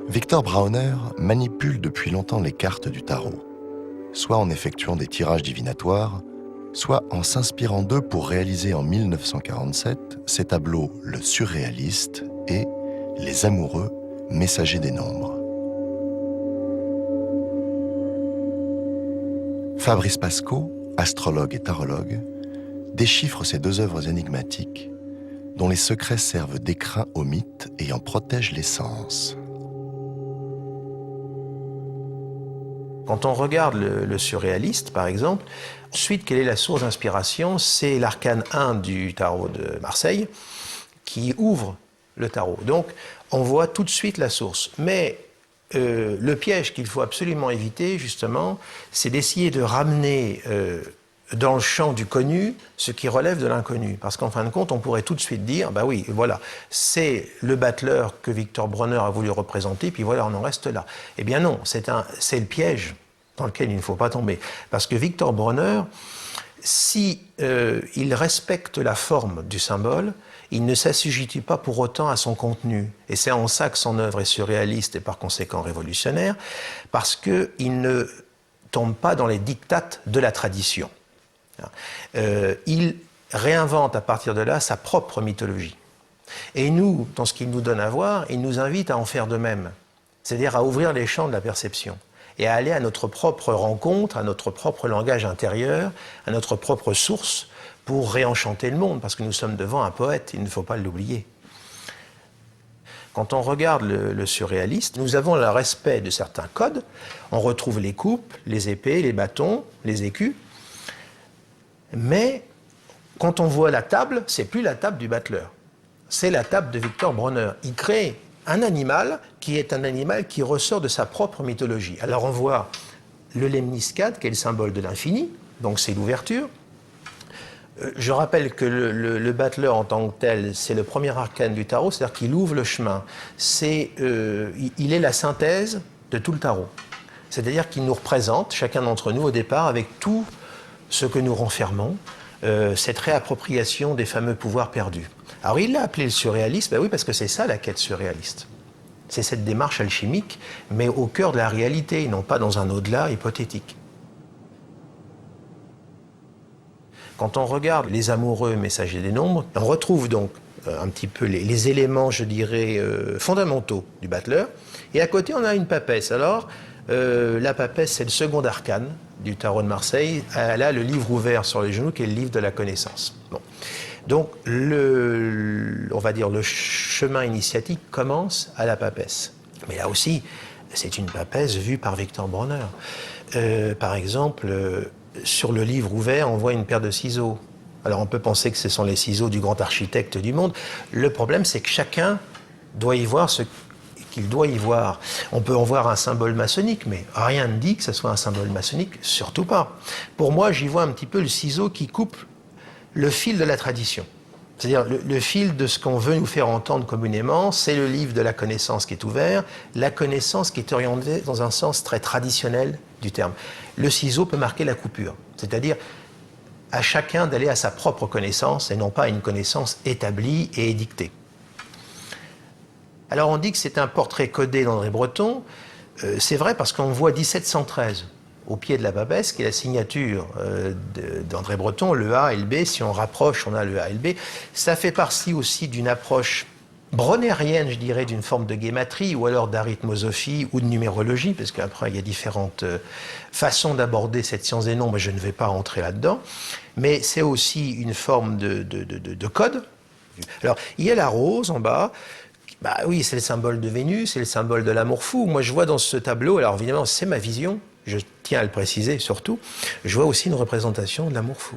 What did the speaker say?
Victor Brauner manipule depuis longtemps les cartes du tarot, soit en effectuant des tirages divinatoires, soit en s'inspirant d'eux pour réaliser en 1947 ses tableaux Le Surréaliste et Les Amoureux, messagers des nombres. Fabrice Pascaud, astrologue et tarologue, déchiffre ces deux œuvres énigmatiques dont les secrets servent d'écrin aux mythes et en protègent l'essence. Quand on regarde le surréaliste, par exemple, ensuite, quelle est la source d'inspiration? C'est l'arcane 1 du tarot de Marseille qui ouvre le tarot. Donc, on voit tout de suite la source. Mais le piège qu'il faut absolument éviter, justement, c'est d'essayer de ramener dans le champ du connu ce qui relève de l'inconnu. Parce qu'en fin de compte, on pourrait tout de suite dire, bah oui, voilà, c'est le battleur que Victor Bronner a voulu représenter, puis voilà, on en reste là. Eh bien non, c'est le piège dans lequel il ne faut pas tomber. Parce que Victor Bronner, si il respecte la forme du symbole, il ne s'assujettit pas pour autant à son contenu. Et c'est en ça que son œuvre est surréaliste et par conséquent révolutionnaire, parce qu'il ne tombe pas dans les diktats de la tradition. Il réinvente à partir de là sa propre mythologie. Et nous, dans ce qu'il nous donne à voir, il nous invite à en faire de même. C'est-à-dire à ouvrir les champs de la perception et à aller à notre propre rencontre, à notre propre langage intérieur, à notre propre source pour réenchanter le monde, parce que nous sommes devant un poète, il ne faut pas l'oublier. Quand on regarde le surréaliste, nous avons le respect de certains codes. On retrouve les coupes, les épées, les bâtons, les écus. Mais quand on voit la table, c'est plus la table du battleur. C'est la table de Victor Bronner. Il crée un animal qui est un animal qui ressort de sa propre mythologie. Alors on voit le lemniscate, qui est le symbole de l'infini, donc c'est l'ouverture. Je rappelle que le battleur en tant que tel, c'est le premier arcane du tarot, c'est-à-dire qu'il ouvre le chemin. Il est la synthèse de tout le tarot. C'est-à-dire qu'il nous représente, chacun d'entre nous au départ, avec tout ce que nous renfermons, cette réappropriation des fameux pouvoirs perdus. Alors il l'a appelé le surréalisme, ben oui, parce que c'est ça la quête surréaliste. C'est cette démarche alchimique, mais au cœur de la réalité, non pas dans un au-delà hypothétique. Quand on regarde les amoureux messagers des nombres, on retrouve donc un petit peu les éléments, je dirais, fondamentaux du battleur. Et à côté, on a une papesse. Alors, la papesse, c'est le second arcane du tarot de Marseille. Elle a le livre ouvert sur les genoux, qui est le livre de la connaissance. Bon. Donc, on va dire, le chemin initiatique commence à la papesse. Mais là aussi, c'est une papesse vue par Victor Bronner. Par exemple, sur le livre ouvert, on voit une paire de ciseaux. Alors, on peut penser que ce sont les ciseaux du grand architecte du monde. Le problème, c'est que chacun doit y voir ce qu'il doit y voir. On peut en voir un symbole maçonnique, mais rien ne dit que ce soit un symbole maçonnique, surtout pas. Pour moi, j'y vois un petit peu le ciseau qui coupe le fil de la tradition. C'est-à-dire le fil de ce qu'on veut nous faire entendre communément, c'est le livre de la connaissance qui est ouvert, la connaissance qui est orientée dans un sens très traditionnel du terme. Le ciseau peut marquer la coupure, c'est-à-dire à chacun d'aller à sa propre connaissance et non pas à une connaissance établie et édictée. Alors on dit que c'est un portrait codé d'André Breton. C'est vrai parce qu'on voit 1713 au pied de la papesse, qui est la signature d'André Breton, le A et le B. Si on rapproche, on a le A et le B. Ça fait partie aussi d'une approche bronnérienne, je dirais, d'une forme de guématrie ou alors d'arithmosophie ou de numérologie, parce qu'après il y a différentes façons d'aborder cette science des nombres, et je ne vais pas rentrer là-dedans. Mais c'est aussi une forme de code. Alors il y a la rose en bas. Bah oui, c'est le symbole de Vénus, c'est le symbole de l'amour fou. Moi, je vois dans ce tableau, alors évidemment, c'est ma vision, je tiens à le préciser surtout, je vois aussi une représentation de l'amour fou.